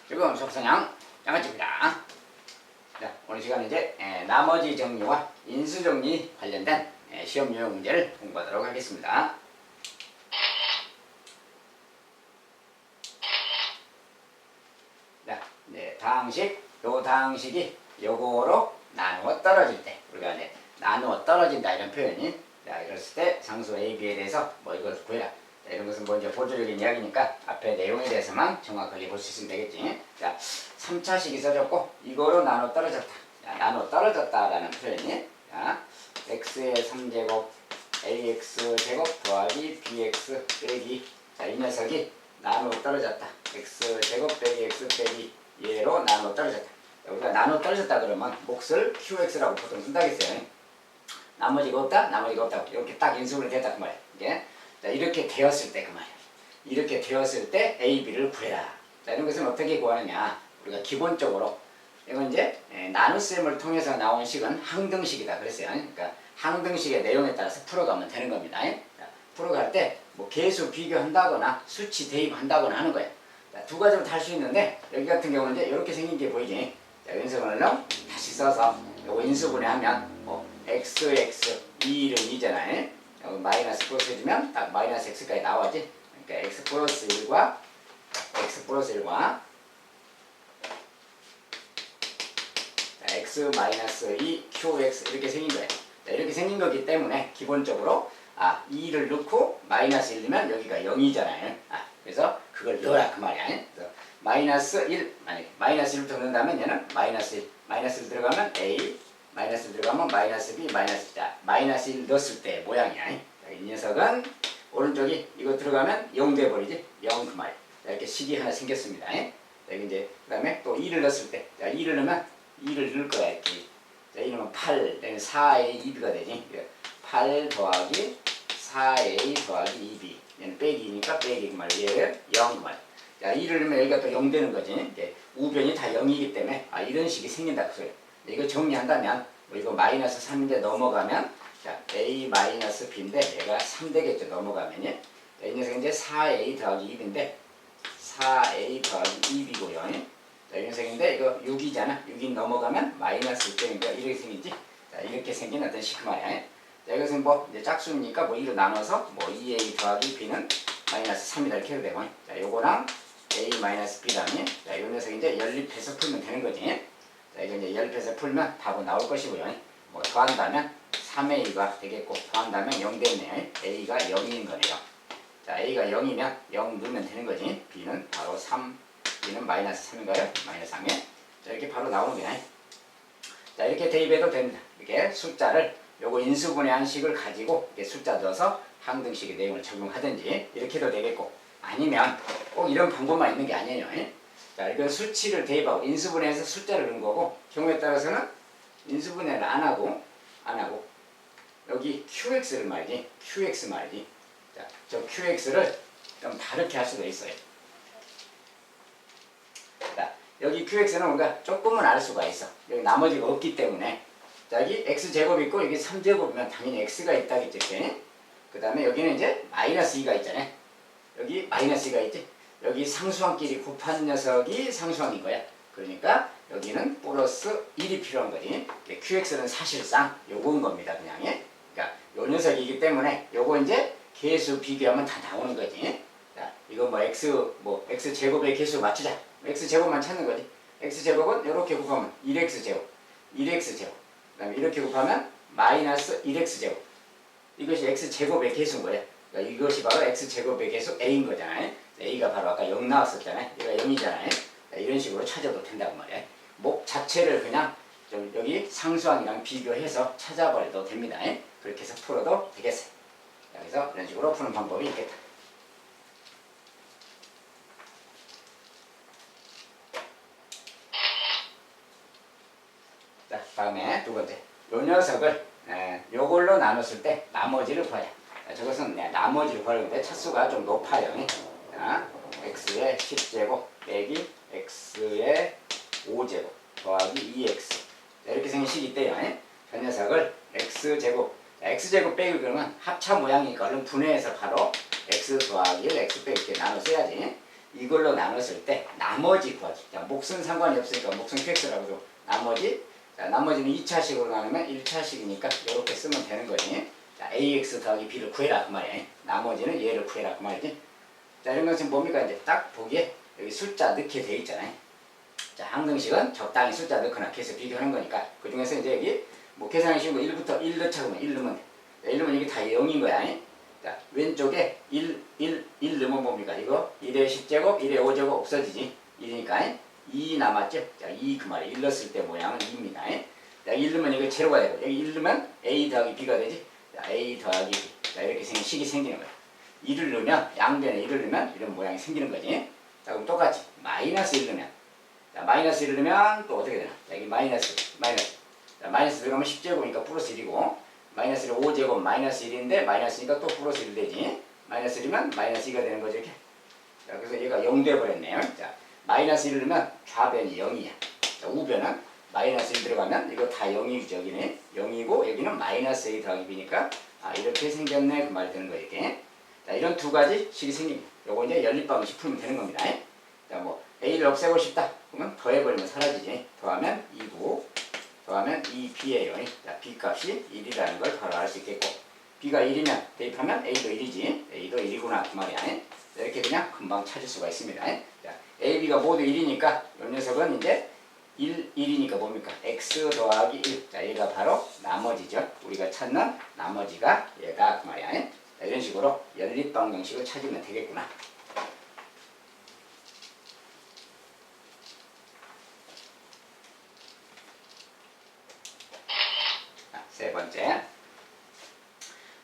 지금 속성양 양아치입니다. 자, 오늘 시간은 이제 나머지 정리와 인수 정리 관련된 시험 유형 문제를 공부하도록 하겠습니다. 자, 이제 다항식, 요 다항식이 요거로 나누어 떨어질 때, 우리가 이제 나누어 떨어진다 이런 표현이, 자, 이랬을 때 상수 A, B에 대해서 뭐 이걸 구해라. 자, 이런 것은 먼저 보조적인 이야기니까 앞에 내용에 대해서만 정확하게 볼 수 있으면 되겠지. 자, 3차식이 써졌고 이거로 나눠 떨어졌다. 자, 나눠 떨어졌다라는 표현이, 자, x의 3제곱 ax제곱 더하기 bx 빼기, 자, 이 녀석이 나눠 떨어졌다. x제곱 빼기 x 빼기 얘로 나눠 떨어졌다. 우리가 나눠 떨어졌다 그러면 몫을 qx라고 보통 쓴다겠어요. 나머지가 없다? 나머지가 없다고 이렇게 딱 인수분해 됐다 그 말이야. 이게 자, 이렇게 되었을 때 그 말이야. 이렇게 되었을 때 A, B를 구해라. 자, 이런 것은 어떻게 구하느냐? 우리가 기본적으로 이건 이제 나눗셈을 통해서 나온 식은 항등식이다 그랬어요. 그러니까 항등식의 내용에 따라서 풀어가면 되는 겁니다. 자, 풀어갈 때 뭐 계수 비교한다거나 수치 대입한다거나 하는 거예요. 자, 두 가지로 다 할 수 있는데 여기 같은 경우는 이제 이렇게 생긴 게 보이지. 자, 인수분해를 다시 써서 요거 인수분해하면 뭐 x 2는 2잖아요. 마이너스 플러스 해주면 딱 마이너스 x까지 나와지. 그러니까 x 플러스 1과 자, x 마이너스 2 qx 이렇게 생긴 거예요. 자, 이렇게 생긴 거기 때문에 기본적으로 2를 넣고 마이너스 1 넣으면 여기가 0이잖아요. 그래서 그걸 넣어라 그 말이야. 그래서 마이너스 1, 만약에 마이너스 1부터 넣는다면 얘는 마이너스 1, 마이너스 1 들어가면 a, 마이너스 1 들어가면 마이너스 b, 마이너스 1. 마이너스 1 넣었을 때 모양이야. 자, 이 녀석은 오른쪽이 이거 들어가면 0 돼버리지. 0 그 말이야. 자, 이렇게 식이 하나 생겼습니다. 자, 이제 그 다음에 또 2를 넣었을 때, 자, 2를 넣으면 2를 넣을 거야. 이렇게. 자, 이러면 8, 4a, 2b가 되지. 8 더하기 4a 더하기 2b. 얘는 빼기니까 빼기 그 말이야. 얘를 0 그 말이야. 자, 2를 넣으면 여기가 또 0 되는 거지. 이제 우변이 다 0이기 때문에 이런 식이 생긴다 그 소리야. 이거 정리한다면 뭐 이거 마이너스 3인데 넘어가면 자, a 마이너스 b인데 얘가 3 되겠죠. 넘어가면요. 자, 이 녀석은 이제 4a 더하기 2b인데 4a 더하기 2b고요. 자, 이 녀석인데 이거 6이잖아. 6이 넘어가면 마이너스 1점이니까 이렇게 생기지. 자, 이렇게 생긴 어떤 식 말이야. 자, 이것은 뭐 이제 짝수니까 뭐 2로 나눠서 뭐 2a 더하기 b는 마이너스 3이다 이렇게 해도 되고. 자, 요거랑 a 마이너스 b라면 자, 요 녀석 이제 연립해서 풀면 되는 거지. 자, 이거 이제 연립해서 풀면 답은 나올 것이고요. 뭐 더한다면 3a가 되겠고 더한다면 0 되네요. a가 0인 거네요. 자, a가 0이면 0 넣으면 되는 거지. b는 바로 3, b는 마이너스 3인가요? 마이너스 3이요. 자, 이렇게 바로 나오는 거야. 자, 이렇게 대입해도 됩니다. 이렇게 숫자를 요거 인수분해한 식을 가지고 이렇게 숫자 넣어서 항등식의 내용을 적용하든지 이렇게 해도 되겠고, 아니면 꼭 이런 방법만 있는 게 아니에요. 자, 이건 수치를 대입하고 인수분해해서 숫자를 넣은 거고, 경우에 따라서는 인수분해를 안 하고 여기 qx를 말이지. qx 말이지. 자, 저 qx를 좀 다르게 할 수도 있어요. 자, 여기 qx는 우리가 조금은 알 수가 있어. 여기 나머지가 없기 때문에. 자, 여기 x제곱 있고 여기 3제곱이면 당연히 x가 있다겠지. 그 다음에 여기는 이제 마이너스 2가 있잖아요. 여기 마이너스 2가 있지. 여기 상수항끼리 곱한 녀석이 상수항인 거야. 그러니까 여기는 플러스 1이 필요한 거지. qx는 사실상 요건 겁니다. 그냥. 그러니까 요 녀석이기 때문에 요거 이제 계수 비교하면 다 나오는 거지. 자, 이거 뭐 x제곱의 계수 맞추자. x제곱만 찾는 거지. x제곱은 이렇게 곱하면 1x제곱, 1x제곱. 그 다음에 이렇게 곱하면 마이너스 1x제곱. 이것이 x제곱의 계수인 거야. 그러니까 이것이 바로 x제곱의 계수 a인 거잖아요. a가 바로 아까 0 나왔었잖아요. 얘가 0이잖아요. 이런 식으로 찾아도 된다고 말이야. 목 자체를 그냥 좀 여기 상수항이랑 비교해서 찾아버려도 됩니다. 그렇게 해서 풀어도 되겠어요. 그래서 이런 식으로 푸는 방법이 있겠다. 자, 다음에 두 번째. 요 녀석을 요걸로 나눴을 때 나머지를 구하자. 저것은 나머지를 구하려는데 차수가 좀 높아요. 자, x의 10제곱 빼기 x의 5제곱 더하기 2x. 자, 이렇게 생긴 식이 있대요. 저 녀석을 x제곱, x제곱 빼기 그러면 합차 모양이니까 얼른 분해해서 바로 x 더하기 1, x 빼기 이렇게 나눠 써야지. 이걸로 나눴을 때 나머지 구하기. 자, 몫은 상관이 없으니까 몫은 qx라고 줘. 나머지는 2차식으로 나누면 1차식이니까 이렇게 쓰면 되는 거지. 자, ax 더하기 b를 구해라 그 말이야. 나머지는 얘를 구해라 그 말이지. 자, 이런 것은 뭡니까? 이제 딱 보기에 여기 숫자 넣게 돼 있잖아요. 자, 항등식은 적당히 숫자 넣거나 계속 비교하는 거니까 그 중에서 이제 여기 뭐 계산이 쉬운 거 1부터 1 넣자 그러면 1 넣으면 돼. 1 넣으면 이게 다 0인 거야. 자, 왼쪽에 1 넣으면 뭡니까? 이거 1의 10제곱, 1의 5제곱 없어지지. 1이니까 2 남았죠? 자, 2 그 말이야. 1 넣었을 때 모양은 2입니다. 자, 1 넣으면 이거 제로가 되고 여기 1 넣으면 a 더하기 b가 되지. 자, a 더하기 b. 자, 이렇게 식이 생기는 거야. 1을 넣으면 양변에 1을 넣으면 이런 모양이 생기는 거지. 자, 그럼 똑같이 마이너스 1 넣으면 자, 마이너스 1을 넣으면 또 어떻게 되나? 자, 여기 마이너스. 자, 마이너스 들어가면 10제곱이니까 플러스 1이고 마이너스 1은 5제곱 마이너스 1인데 마이너스니까 또 플러스 1 되지. 마이너스 1이면 마이너스 2가 되는 거죠, 이렇게. 자, 그래서 얘가 0 돼버렸네요. 자, 마이너스 1을 넣으면 좌변이 0이야. 자, 우변은 마이너스 1 들어가면 이거 다 0이죠, 여기는. 0이고 여기는 마이너스 a 더하기 b니까 이렇게 생겼네. 그 말이 되는 거예요, 이렇게. 자, 이런 두 가지 식이 생깁니다. 요거 이제 연립방식 풀면 되는 겁니다. 자, 뭐 a를 없애고 싶다. 그러면 더해버리면 사라지지. 더하면 2고 더하면 2b예요. 자, b 값이 1이라는 걸 바로 알 수 있겠고 b가 1이면 대입하면 a도 1이지. a도 1이구나 그 말이야. 이렇게 그냥 금방 찾을 수가 있습니다. 자, a, b가 모두 1이니까 이 녀석은 이제 1이니까 뭡니까? x 더하기 1. 자, 얘가 바로 나머지죠. 우리가 찾는 나머지가 얘가 그 말이야. 자, 이런 식으로 연립방정식을 찾으면 되겠구나. 세 번째,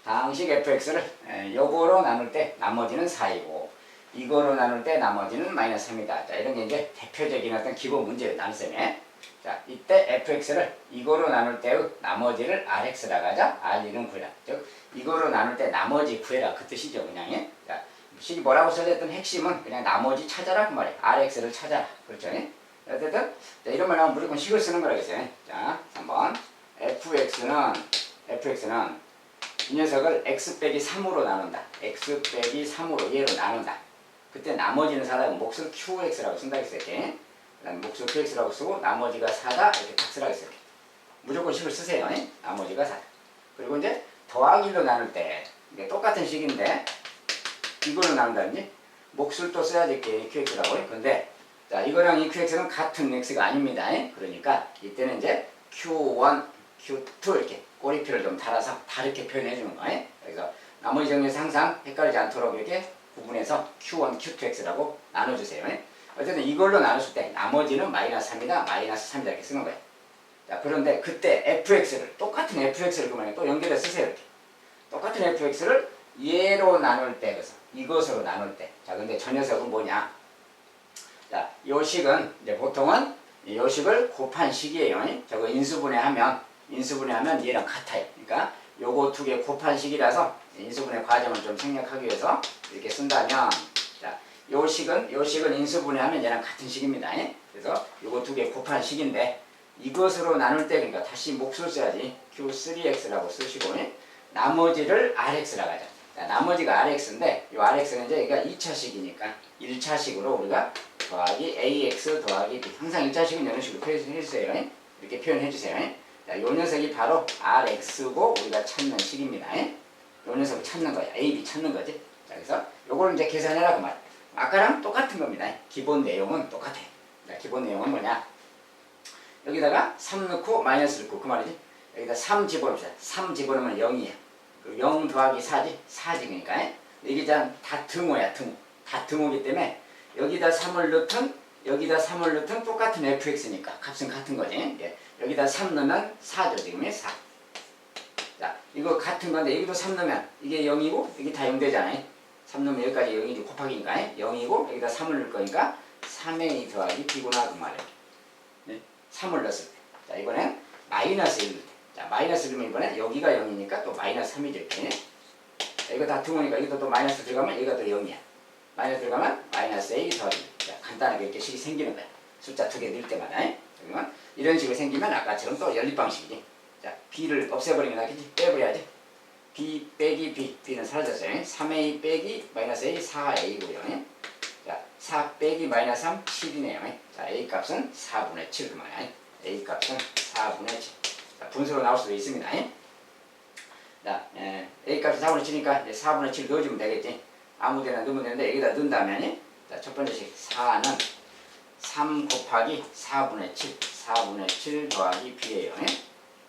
다항식 fx를 요거로 나눌 때 나머지는 4이고 이거로 나눌 때 나머지는 마이너스 3이다. 자, 이런 게 이제 대표적인 어떤 기본 문제예요, 남쌤에. 자, 이때 fx를 이거로 나눌 때의 나머지를 rx라고 하자. r1은 구해라. 즉, 이거로 나눌 때 나머지 구해라. 그 뜻이죠, 그냥. 자, 식이 뭐라고 써졌든 핵심은 그냥 나머지 찾아라. 그 말이에요. rx를 찾아라. 그렇죠? 어쨌든, 자, 이런 말 나오면 무조건 식을 쓰는 거라겠어요. 자, 3번. fx는 이 녀석을 x 빼기 3으로 나눈다. x 빼기 3으로 얘로 나눈다. 그때 나머지는 4다. 몫을 qx라고 쓴다 했어요. 이렇게. 그다음 몫을 qx라고 쓰고 나머지가 4다. 이렇게 딱 쓰라고 했어요. 무조건 식을 쓰세요. 나머지가 4다. 그리고 이제 더하기로 나눌 때 이게 똑같은 식인데 이걸로 나눈다든지 몫을 또 써야지 qx라고. 근데 자, 이거랑 이 qx는 같은 x가 아닙니다. 그러니까 이때는 이제 q1, q2 이렇게 꼬리표를 좀 달아서 다르게 표현해 주는 거예요. 그래서 나머지 정리에서 항상 헷갈리지 않도록 이렇게 구분해서 q1, q2x라고 나눠주세요. 어쨌든 이걸로 나눴을 때 나머지는 마이너스 3이다, 마이너스 3이다 이렇게 쓰는 거예요. 자, 그런데 그때 fx를 똑같은 fx를 그러면 또 연결해 쓰세요. 이렇게 똑같은 fx를 얘로 나눌 때, 그래서 이것으로 나눌 때. 자, 근데 저 녀석은 뭐냐? 자, 요 식은 이제 보통은 요 식을 곱한 식이에요. 저거 인수분해하면 얘랑 같아요. 그러니까 요거 두 개 곱한 식이라서 인수분해 과정을 좀 생략하기 위해서 이렇게 쓴다면, 자, 요 식은 인수분해하면 얘랑 같은 식입니다. 그래서 요거 두 개 곱한 식인데 이것으로 나눌 때 그러니까 다시 몫을 써야지. q3x라고 쓰시고 나머지를 rx라고 하죠. 자, 나머지가 rx인데 요 rx는 이제 얘가 2차식이니까 1차식으로 우리가 더하기 ax 더하기 b. 항상 1차식은 이런 식으로 표현해주세요. 이렇게 표현해주세요. 자, 요 녀석이 바로 rx고 우리가 찾는 식입니다. 요 녀석을 찾는 거야. a, b 찾는 거지. 자, 그래서 요거를 이제 계산해라 그 말. 아까랑 똑같은 겁니다. 기본 내용은 똑같아요. 자, 기본 내용은 뭐냐? 여기다가 3 넣고 마이너스 넣고 그 말이지. 여기다 3 집어넣읍시다. 3 집어넣으면 0이야. 0 더하기 4지. 4지 그러니까. 이게 다 등호야, 등호. 다 등호기 때문에 여기다 3을 넣든 똑같은 fx니까 값은 같은 거지. 예. 여기다 3 넣으면 4죠. 지금 4. 자, 이거 같은 건데 여기도 3 넣으면 이게 0이고 여기 다 0 되잖아요. 3 넣으면 여기까지 0이지 곱하기니까 0이고 여기다 3을 넣을 거니까 3a 더하기 b구나 그 말이에요. 네. 3을 넣었을 때. 자, 이번엔 마이너스 1을 때. 자, 마이너스 1이면 이번엔 여기가 0이니까 또 마이너스 3이죠. 이렇게. 자, 이거 다 등호니까 이것도 또 마이너스 들어가면 여기가 또 0이야. 마이너스 들어가면 마이너스 a 더하기. 자, 간단하게 이렇게 식이 생기는 거야. 숫자 2개 넣을 때마다. 그러면 이런 식으로 생기면 아까처럼 또 연립방식이지. 자, b를 없애버리면 나겠지. 빼버려야지. b 빼기 b. b는 사라졌어요. 3a 빼기 마이너스 a 4a고요. 자, 4 빼기 마이너스 3, 7이네요. 자, A 값은 4분의 7 그만이야. A 값은 4분의 7. 자, 분수로 나올 수도 있습니다. 자, A 값이 4분의 7이니까 이제 4분의 7 넣어주면 되겠지. 아무 데나 넣으면 되는데 여기다 넣는다면 자, 첫 번째 식 4는 3 곱하기 4분의 7, 4분의 7 더하기 B예요.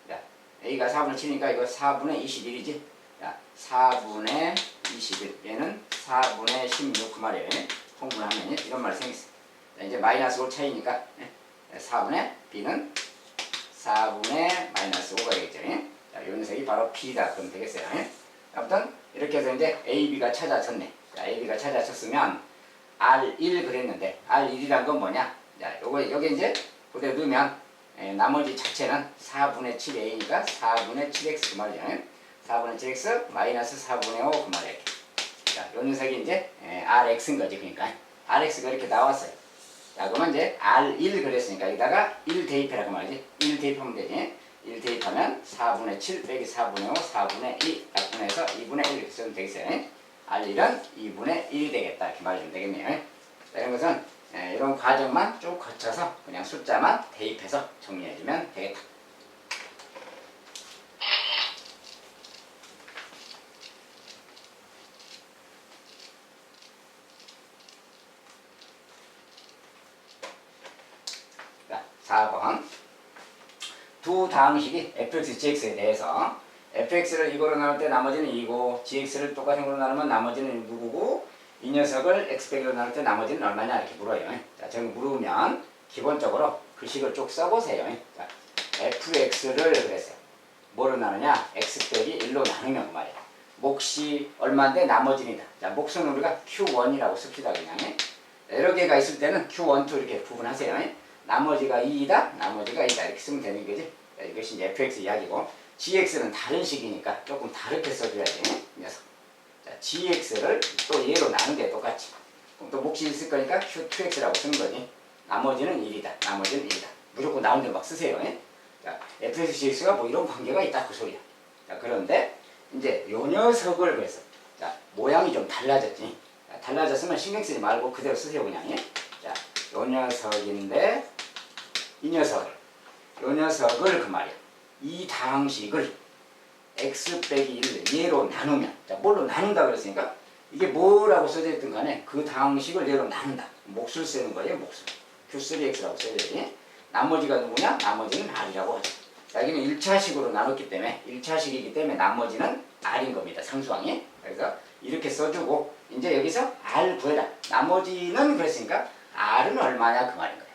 자, A가 4분의 7이니까 이거 4분의 21이지. 자, 4분의 21, 얘는 4분의 16 그 말이에요. 통분하면 이런 말이 생겼어. 자, 이제 마이너스 5 차이니까 4분의 B는 4분의 마이너스 5가 되겠죠. 자, 요 녀석이 바로 B다 그러면 되겠어요. 아무튼 이렇게 해서 이제 AB가 찾아졌네. 자, AB가 찾아졌으면 R1 그랬는데 R1이란 건 뭐냐? 자, 여기 이제 그대로 넣으면 나머지 자체는 4분의 7A니까 4분의 7X 그 말이죠. 4분의 7X 마이너스 4분의 5 그 말이에요. 자, 요 녀석이 이제 RX인 거지. 그러니까 RX가 이렇게 나왔어요. 자, 그러면 이제 R1 그랬으니까 여기다가 1 대입해라 그 말이지. 1 대입하면 되지. 1 대입하면 4분의 7 빼기 4분의 5 4분의 2 약분해서 2분의 1 이렇게 쓰면 되겠어요. R1은 2분의 1이 되겠다 이렇게 말하면 되겠네요. 자, 이런 것은 이런 과정만 쭉 거쳐서 그냥 숫자만 대입해서 정리해주면 되겠다. 자, 4번 두 다항식이 fx, gx에 대해서 fx를 이거로 나눌 때 나머지는 2고 gx를 똑같은 걸로 나누면 나머지는 누구고 이 녀석을 x 빼기로 나눌 때 나머지는 얼마냐 이렇게 물어요. 자, 저기 물으면 기본적으로 그 식을 쭉 써보세요. 자, fx를 그랬어요. 뭐로 나누냐? x 빼기 1로 나누면 그 말이야. 몫이 얼마인데 나머지는 이다. 자, 몫은 우리가 q1이라고 씁시다 그냥. 여러 개가 있을 때는 q1, 2 이렇게 구분하세요. 나머지가 2이다, 나머지가 2다 이렇게 쓰면 되는 거지. 자, 이것이 이제 fx 이야기고 gx는 다른 식이니까 조금 다르게 써줘야지. 이 녀석. 자, gx를 또 얘로 나눈 게 똑같지. 그럼 또 몫이 있을 거니까 q2x라고 쓰는 거지. 나머지는 1이다, 나머지는 1이다. 무조건 나온 대로 막 쓰세요. 자, fx, gx가 뭐 이런 관계가 있다 그 소리야. 자, 그런데 이제 요 녀석을 그래서 자, 모양이 좀 달라졌지. 자, 달라졌으면 신경 쓰지 말고 그대로 쓰세요 그냥. 자, 요 녀석인데 이 녀석을 요 녀석을 그 말이야. 이 다항식을 x 빼기 1을 얘로 나누면 자, 뭘로 나눈다 그랬으니까 이게 뭐라고 써져 있든 간에 그 다항식을 얘로 나눈다. 몫을 쓰는 거예요. 몫을. q3x라고 써야지. 나머지가 누구냐? 나머지는 r이라고 하죠. 자, 여기는 1차식으로 나눴기 때문에 1차식이기 때문에 나머지는 r인 겁니다. 상수항이. 그래서 이렇게 써주고 이제 여기서 r 구해라. 나머지는 그랬으니까 r은 얼마냐 그 말인 거예요.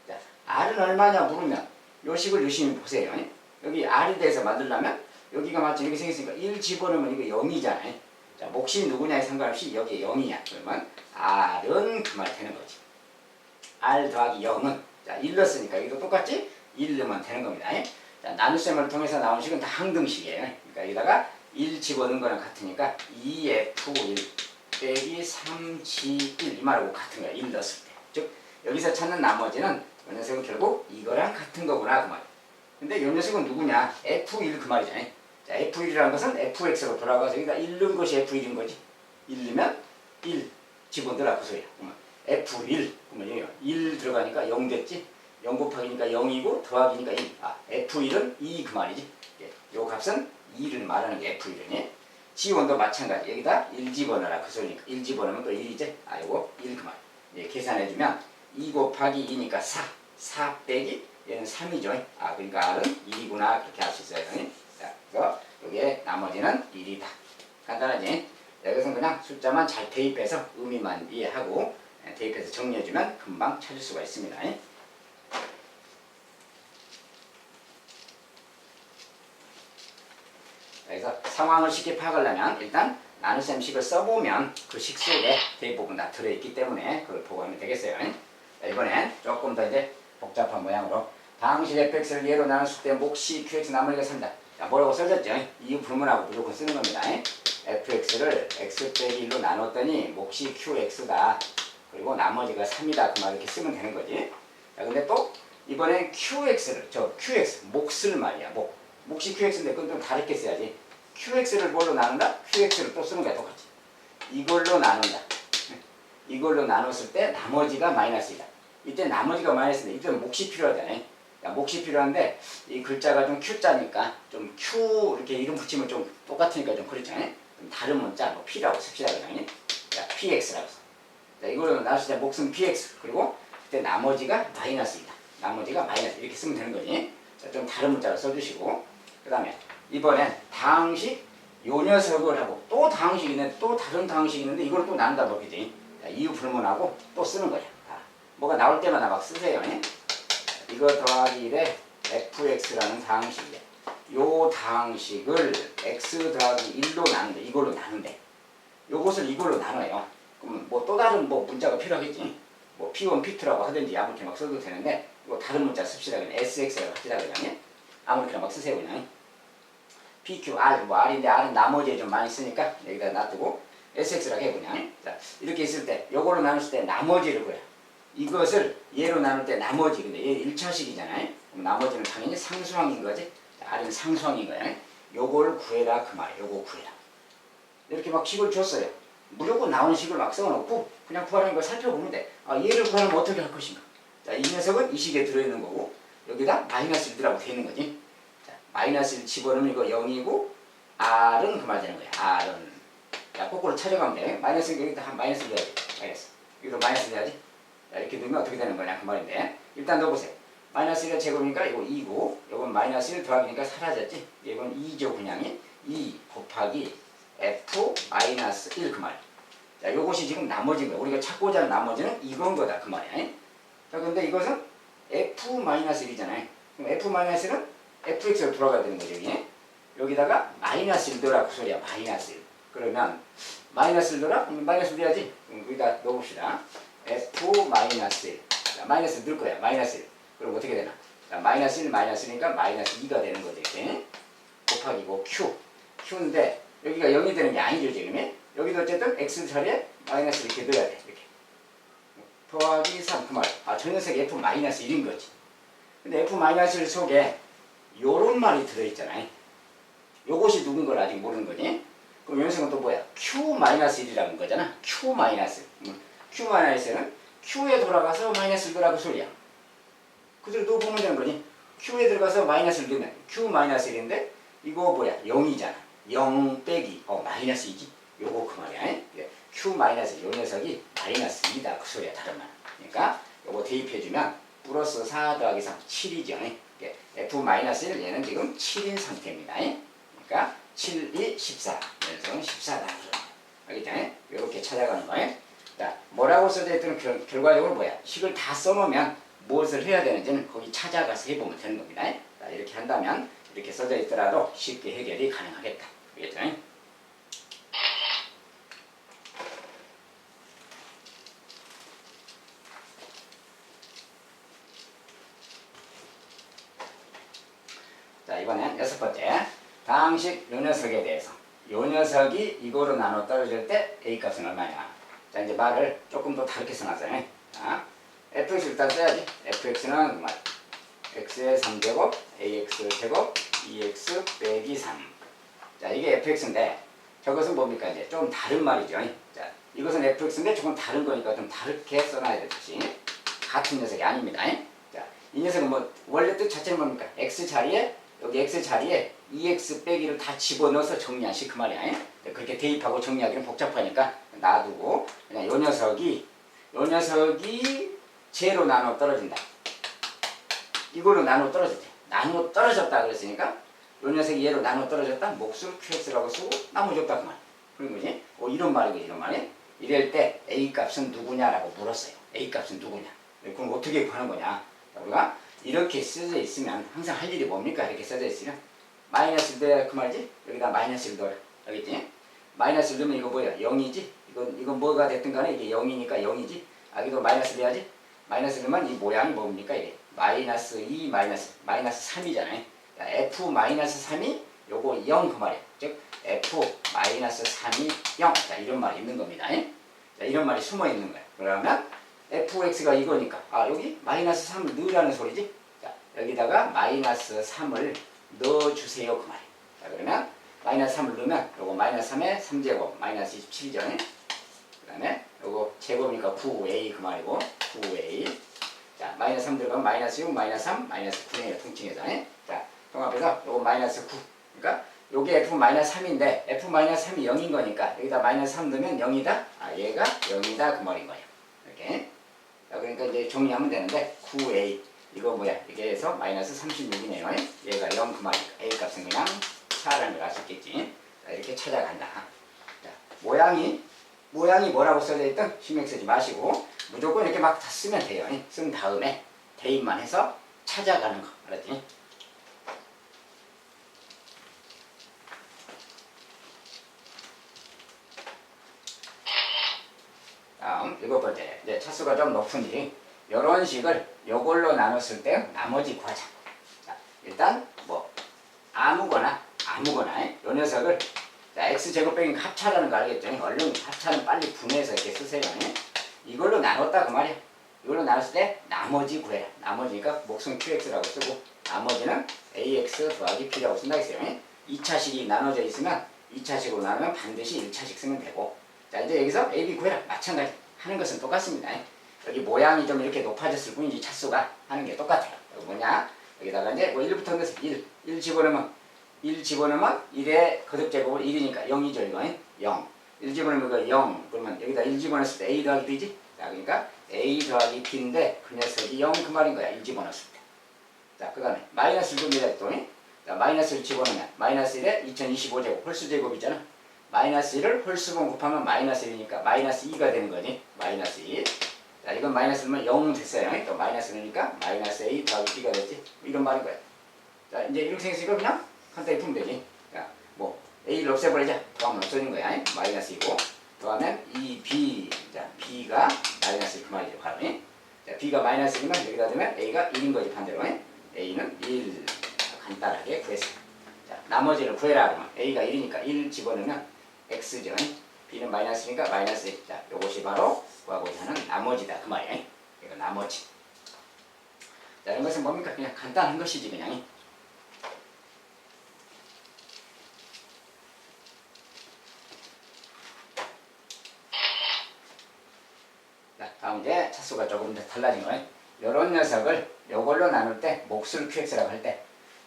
자, r은 얼마냐 물으면 요 식을 유심히 보세요. 여기 r에 대해서 만들려면 여기가 마치 이렇게 생겼으니까 1 집어넣으면 이거 0이잖아요. 자, 몫이 누구냐에 상관없이 여기에 0이냐. 그러면 r은 그 말이 되는 거지. r 더하기 0은 자, 1 넣었으니까 여기도 똑같지? 1 넣으면 되는 겁니다. 자, 나눗셈을 통해서 나온 식은 다 항등식이에요. 그러니까 여기다가 1 집어넣은 거랑 같으니까 2f1 빼기 3g1 이 말하고 같은 거야. 1 넣었을 때. 즉 여기서 찾는 나머지는 이 녀석은 결국 이거랑 같은 거구나 그 말이야. 근데 이 녀석은 누구냐? f1 그 말이잖아요. 자, f1이라는 것은 fx로 돌아가서 여기다 1 넣은 것이 f1인 거지. 1 넣으면 1 집어넣으라 그 소리야. 그러면 f1 그러면 여기 1 들어가니까 0 됐지. 0 곱하기니까 0이고 더하기니까 2. 아, f1은 2 그 말이지. 요 값은 2를 말하는 게 f1이니. g1도 마찬가지. 여기다 1 집어넣어라 그 소리니까 1 집어넣으면 또 1이지. 아, 요거 1 그 말. 계산해주면 2 곱하기 2니까 4. 4 빼기 얘는 3이죠. 아, 그러니까 r은 2구나 그렇게 할 수 있어요. 자, 그래서 여기에 나머지는 1이다. 간단하지? 여기서는 그냥 숫자만 잘 대입해서 의미만 이해하고 대입해서 정리해주면 금방 찾을 수가 있습니다. 그래서 상황을 쉽게 파악하려면 일단 나눗셈식을 써보면 그 식 속에 대부분 다 들어있기 때문에 그걸 보고 하면 되겠어요. 자, 이번엔 조금 더 이제 복잡한 모양으로 다항식 fx를 예로 나눴을 때 몫이 qx 나머지가 3다. 자, 뭐라고 써졌죠? 이유 불문하고 무조건 쓰는 겁니다. fx를 x 빼기 1로 나눴더니 몫이 qx다. 그리고 나머지가 3이다. 그 말 이렇게 쓰면 되는 거지. 자, 근데 또 이번엔 qx를 qx 몫을 말이야. 몫이 qx인데 그건 좀 다르게 써야지. qx를 뭘로 나눈다? qx를 또 쓰는 거야 똑같이. 이걸로 나눈다. 이걸로 나눴을 때 나머지가 마이너스이다. 이때 나머지가 마이너스인데 이때 몫이 필요하잖아요. 몫이 필요한데 이 글자가 좀 Q자니까 좀 Q 이렇게 이름 붙이면 좀 똑같으니까 좀 그렇잖아요. 좀 다른 문자 뭐 P라고 씁시다 그러니 PX라고 써. 자, 이걸로 나눴을 때 몫은 PX 그리고 그때 나머지가 마이너스이다. 나머지가 마이너스 이렇게 쓰면 되는 거지. 자, 좀 다른 문자로 써주시고 그 다음에 이번엔 다항식 요 녀석을 하고 또 다항식이 있는데 또 다른 다항식이 있는데 이걸 또 나눈다 보겠지. 이유 불문하고 또 쓰는 거야. 뭐가 나올 때마다 막 쓰세요. 이거 더하기 1에 fx라는 다항식이야. 요 다항식을 x 더하기 1로 나눈대. 이걸로 나눈대. 요것을 이걸로 나눠요. 그럼 뭐 또 다른 뭐 문자가 필요하겠지. 뭐 p1, p2라고 하든지 아무렇게 막 써도 되는데 이거 다른 문자 씁시다 그냥 sx라고 합시다 그냥. 아무렇게나 막 쓰세요 그냥. pq, r 뭐 r인데 r은 나머지에 좀 많이 쓰니까 여기다 놔두고 sx라고 해 그냥. 자, 이렇게 있을 때 요걸로 나눴을 때 나머지를 그래. 이것을 얘로 나눌 때 나머지 근데 얘 1차식이잖아요. 그럼 나머지는 당연히 상수항인 거지. r은 상수항인 거야. 요걸 구해라 그 말이야. 요거 구해라. 이렇게 막 식을 줬어요. 무조건 나오는 식을 막 써놓고 그냥 구하라는 걸 살펴보면 돼. 얘를 구하려면 어떻게 할 것인가. 자, 이 녀석은 이 식에 들어있는 거고 여기다 마이너스 1이라고 되어 있는 거지. 자, 마이너스 1 집어넣으면 이거 0이고 r은 그 말 되는 거야. r은 자, 거꾸로 찾아가면 돼. 마이너스 여기다 한 마이너스 넣어야지. 마이너스. 여기도 마이너스 넣어야지. 자, 이렇게 넣으면 어떻게 되는 거냐 그 말인데 일단 넣어보세요. 마이너스 1의 제곱이니까 이거 2고 이건 마이너스 1 더하기니까 사라졌지. 이건 2죠 그냥. 2 곱하기 f 마이너스 1 그 말. 자, 요것이 지금 나머지인 거야. 우리가 찾고자 하는 나머지는 이건 거다 그 말이야. 자, 근데 이것은 f 마이너스 1이잖아요. 그럼 f 마이너스 1은 fx로 돌아가야 되는 거죠. 여기다가 마이너스 1 더라 그 소리야. 마이너스 1. 그러면 마이너스 1 더라? 그럼 마이너스 1 해야지. 그럼 여기다 넣어봅시다. f 마이너스 1. 자, 마이너스 넣을 거야. 마이너스 1. 그럼 어떻게 되나? 자, 마이너스 1 마이너스니까 마이너스 2가 되는 거죠. 이렇게. 곱하기고 q. q인데 여기가 0이 되는 게 아니죠 지금. 여기도 어쨌든 x 자리에 마이너스 이렇게 넣어야 돼. 이렇게. 더하기 3 그 말. 저 녀석이 f 마이너스 1인 거지. 근데 f 마이너스 1 속에 요런 말이 들어있잖아요. 요것이 누군 걸 아직 모르는 거지. 그럼 요 녀석은 또 뭐야? q 마이너스 1이라는 거잖아. q 마이너스. q 마이너스는 q에 돌아가서 마이너스 1더라고 소리야. 그대로 또 보면 되는 거지. q에 들어가서 마이너스 1 넣으면 q 마이너스 1인데 이거 뭐야? 0이잖아. 0 빼기 마이너스 2지. 요거 그 말이야. q 마이너스 요 녀석이 마이너스 2다 그 소리야. 다른 말. 그러니까 요거 대입해주면 플러스 4 더하기 3 7이죠. f 마이너스 1 얘는 지금 7인 상태입니다. 그러니까 7, 2, 14. 녀석은 14다. 알겠죠? 이렇게 찾아가는 거예요. 자, 뭐라고 써져 있든 결과적으로 뭐야? 식을 다 써놓으면 무엇을 해야 되는지는 거기 찾아가서 해보면 되는 겁니다. 자, 이렇게 한다면 이렇게 써져 있더라도 쉽게 해결이 가능하겠다. 알겠죠? 자, 이번엔 6번째. 다항식 요 녀석에 대해서. 요 녀석이 이거로 나눠 떨어질 때 A 값은 얼마냐? 자, 이제 말을 조금 더 다르게 써놨어요. 자, fx 일단 써야지. fx는 x의 3제곱, ax 제곱, 2x 빼기 3. 자, 이게 fx인데 저것은 뭡니까? 이제 좀 다른 말이죠. 자, 이것은 fx인데 조금 다른 거니까 좀 다르게 써놔야 되듯이 같은 녀석이 아닙니다. 자, 이 녀석은 뭐 원래 뜻 자체는 뭡니까? x 자리에 여기 x 자리에 2x 빼기를 다 집어넣어서 정리한 식 그 말이야. 그렇게 대입하고 정리하기는 복잡하니까 놔두고 그냥 요 녀석이 제로 나눠 떨어진다. 이걸로 나눠 떨어졌대. 나눠 떨어졌다 그랬으니까 요 녀석이 얘로 나눠 떨어졌다. 몫을 qx라고 쓰고 나머지 없다 그 말. 그런 거지. 이런 말이고 이런 말이. 이럴 때 a 값은 누구냐라고 물었어요. a 값은 누구냐. 그럼 어떻게 구하는 거냐. 우리가 이렇게 써져 있으면 항상 할 일이 뭡니까? 이렇게 써져 있으면 마이너스 1 그 말이지? 여기다 마이너스 1 넣어라. 알겠지? 마이너스 1 넣으면 이거 뭐야? 0이지? 이건 뭐가 됐든 간에 이게 0이니까 0이지? 여기도 마이너스 넣어야지? 마이너스 넣으면 이 모양이 뭡니까? 이게 마이너스 2 마이너스 3이잖아요. f 마이너스 3이 요거 0 그 말이야. 즉 f 마이너스 3이 0. 자, 이런 말이 있는 겁니다. 자, 이런 말이 숨어 있는 거야. 그러면 fx가 이거니까 여기 마이너스 3을 넣으라는 소리지. 자, 여기다가 마이너스 3을 넣어주세요 그 말이야. 자, 그러면 마이너스 3을 넣으면 요거 마이너스 3의 3제곱 마이너스 27이죠. 그 다음에 요거 제곱이니까 9a 그 말이고 9a. 자, 마이너스 3 들어가면 마이너스 6, 마이너스 3, 마이너스 9네요. 통칭해서. 자, 통합해서 요거 마이너스 9. 그러니까 요게 f 마이너스 3인데 f 마이너스 3이 0인 거니까 여기다 마이너스 3 넣으면 0이다. 아, 얘가 0이다 그 말인 거예요. 이렇게. 자, 그러니까 이제 정리하면 되는데 9a 이거 뭐야? 이게 해서 마이너스 36이네요. 얘가 0 그 말이니까 a 값은 그냥 4라는 걸 알 수 있겠지. 자, 이렇게 찾아간다. 자, 모양이 뭐라고 써져 있든 신경 쓰지 마시고 무조건 이렇게 막 다 쓰면 돼요. 쓴 다음에 대입만 해서 찾아가는 거. 알았지? 다음 7번째. 이제 차수가 좀 높으니 이런 식을 요걸로 나눴을 때 나머지 구하자. 자, 일단 뭐 아무거나 요 녀석을 자, x제곱 빼기 합차라는 거 알겠죠? 얼른 합차는 빨리 분해해서 이렇게 쓰세요. 이걸로 나눴다 그 말이야. 이걸로 나눴을 때 나머지 구해라. 나머지니까 목숨 qx라고 쓰고 나머지는 ax 더하기 p라고 쓴다 했어요. 2차식이 나눠져 있으면 2차식으로 나누면 반드시 1차식 쓰면 되고 자 이제 여기서 a, b 구해라. 마찬가지 하는 것은 똑같습니다. 여기 모양이 좀 이렇게 높아졌을 뿐이지 차수가 하는 게 똑같아요. 여기 뭐냐? 여기다가 이제 뭐 1부터 넣어서 1 집어넣으면 1에 거듭제곱은 1이니까 0이죠 이거. 0 1 집어넣으면 이거 0 그러면 여기다 1 집어넣었을 때 a 더하기 b지? 자 그러니까 a 더하기 b인데 그 녀석이 0 그 말인 거야 1 집어넣었을 때. 자 그 다음에 마이너스 1도 내렸더니 자 마이너스 1 집어넣으면 마이너스 1에 2025제곱 홀수제곱이잖아. 마이너스 1을 홀수분 곱하면 마이너스 1이니까 마이너스 2가 되는 거지. 마이너스 2. 자 이건 마이너스 1면 0 됐어요. 또 마이너스 1이니까 마이너스 a 더하기 b가 됐지. 이런 말인 거야. 자 이제 이렇게 생겼으니까 그냥 간단히 풀면 되지. 자, 뭐 a를 없애버리자. 더하면 없어지는 거야. 마이너스 2고 더하면 2b. 자, b가 마이너스 1그 말이죠. 바로. 자, b가 마이너스 1이면 여기다 두면 a가 1인 거지 반대로. a는 1. 간단하게 구했어. 자, 나머지를 구해라 그러면 a가 1이니까 1 집어넣으면 x죠. b는 마이너스니까 마이너스 1. 자, 요것이 바로 구하고자 하는 나머지다 그 말이야. 이거 나머지. 자, 이런 것은 뭡니까? 그냥 간단한 것이지 그냥. 다음 이제 차수가 조금 더 달라진 거예요. 요런 녀석을 요걸로 나눌 때 몫을 qx라고 할 때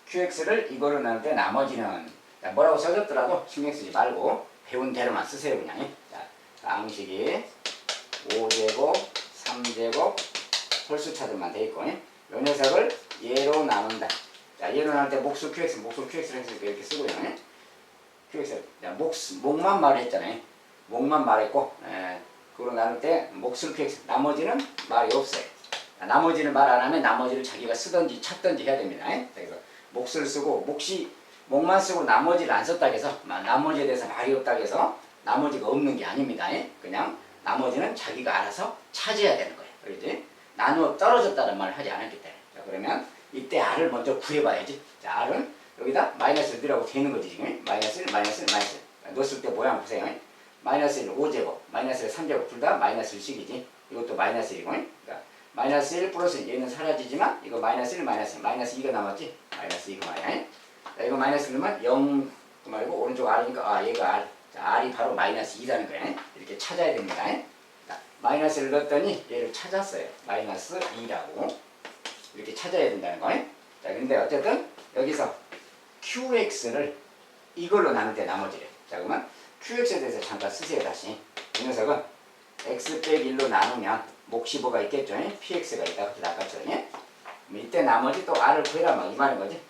qx를 이걸로 나눌 때 나머지는 자, 뭐라고 써줬더라도 신경 쓰지 말고 배운 대로만 쓰세요 그냥. 자, 다음식이 5제곱 3제곱 홀수차들만 돼 있고 요 녀석을 얘로 나눈다. 자, 얘로 나눌 때 몫을 qx를 했으니까 이렇게 쓰고요. qx를 몫만 말했잖아요. 몫만 말했고 그걸로 나눌 때 몫을 qx 나머지는 말이 없어요. 나머지는 말 안 하면 나머지를 자기가 쓰든지 찾든지 해야 됩니다. 그래서 몫을 쓰고 몫만 쓰고 나머지를 안 썼다고 해서 나머지에 대해서 말이 없다고 해서 나머지가 없는 게 아닙니다. 그냥 나머지는 자기가 알아서 찾아야 되는 거예요. 그렇지? 나누어 떨어졌다는 말을 하지 않았기 때문에. 자, 그러면 이때 r을 먼저 구해봐야지. 자, r은 여기다 마이너스 1이라고 되는 거지 지금. 마이너스 1, 마이너스 1, 마이너스 1. 넣었을 때 모양 보세요. 마이너스 1, 5제곱, 마이너스 1, 3제곱 둘 다 마이너스 1씩이지. 이것도 마이너스 1이고. 그러니까 마이너스 1 플러스 얘는 사라지지만 이거 마이너스 1, 마이너스 1, 마이너스 2가 남았지. 마이너스 2 그 말이야. 자, 이거 마이너스 1면 0 그 말이고 오른쪽 r이니까 얘가 r. 자, r이 바로 마이너스 2라는 거야. 이렇게 찾아야 됩니다. 자, 마이너스를 넣었더니 얘를 찾았어요. 마이너스 2라고. 이렇게 찾아야 된다는 거야. 자, 근데 어쨌든 여기서 qx를 이걸로 나눌 때 나머지를. 자, 그러면 qx에 대해서 잠깐 쓰세요 다시. 이 녀석은 x 빼기 1로 나누면 몫이 뭐가 있겠죠? px가 있다 그렇게 나갔죠. 이때 나머지 또 r을 구해라 막 이 말인 거지.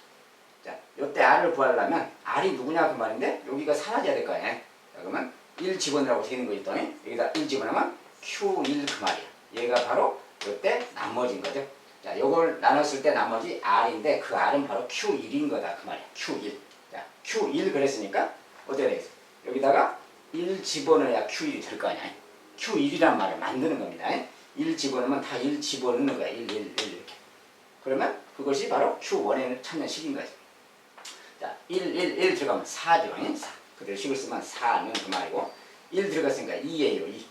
자, 요때 r을 구하려면 r이 누구냐 그 말인데 여기가 사라져야 될 거 아니야. 자, 그러면 1 집어넣으라고 되는 거 있더니 여기다 1 집어넣으면 q1 그 말이야. 얘가 바로 요때 나머지인 거죠. 자, 요걸 나눴을 때 나머지 r인데 그 r은 바로 q1인 거다 그 말이야. q1. 자, q1 그랬으니까 어떻게 되겠어? 여기다가 1 집어넣어야 q1이 될 거 아니야. q1이란 말을 만드는 겁니다. 1 집어넣으면 다 1 집어넣는 거야. 1 이렇게. 그러면 그것이 바로 q1을 찾는 식인 거지. 자, 1 들어가면 4죠. 4. 그대로 식을 쓰면 4는 그 말이고 1 들어갔으니까 2예요.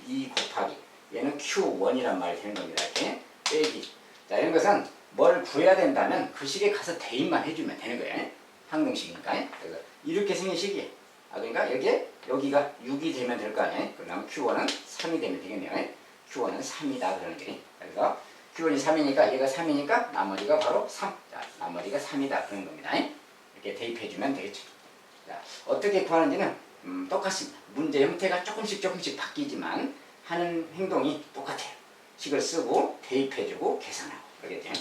2 곱하기. 얘는 q1이란 말이 되는 겁니다. 이렇게 빼기. 자, 이런 것은 뭘 구해야 된다면 그 식에 가서 대입만 해주면 되는 거예요. 항등식이니까. 그래서 이렇게 생긴 식이 그러니까 여기가 6이 되면 될 거 아니에요. 그러면 Q1은 3이 되면 되겠네요. Q1은 3이다 그러는 게. 그래서 Q1이 3이니까 얘가 3이니까 나머지가 바로 3. 자, 나머지가 3이다 그런 겁니다. 이렇게 대입해주면 되겠죠. 자, 어떻게 구하는지는 똑같습니다. 문제 형태가 조금씩 바뀌지만 하는 행동이 똑같아요. 식을 쓰고 대입해주고 계산하고 그러겠죠.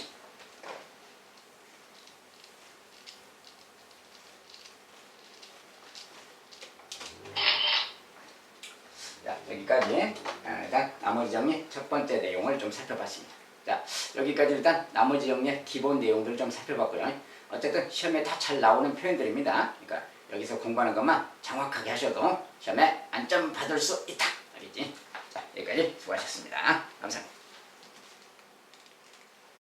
자, 여기까지 일단 나머지 정리 첫 번째 내용을 좀 살펴봤습니다. 자, 여기까지 일단 나머지 정리의 기본 내용들을 좀 살펴봤고요. 어쨌든 시험에 다 잘 나오는 표현들입니다. 그러니까 여기서 공부하는 것만 정확하게 하셔도 시험에 안점 받을 수 있다. 알겠지? 자, 여기까지 수고하셨습니다. 감사합니다.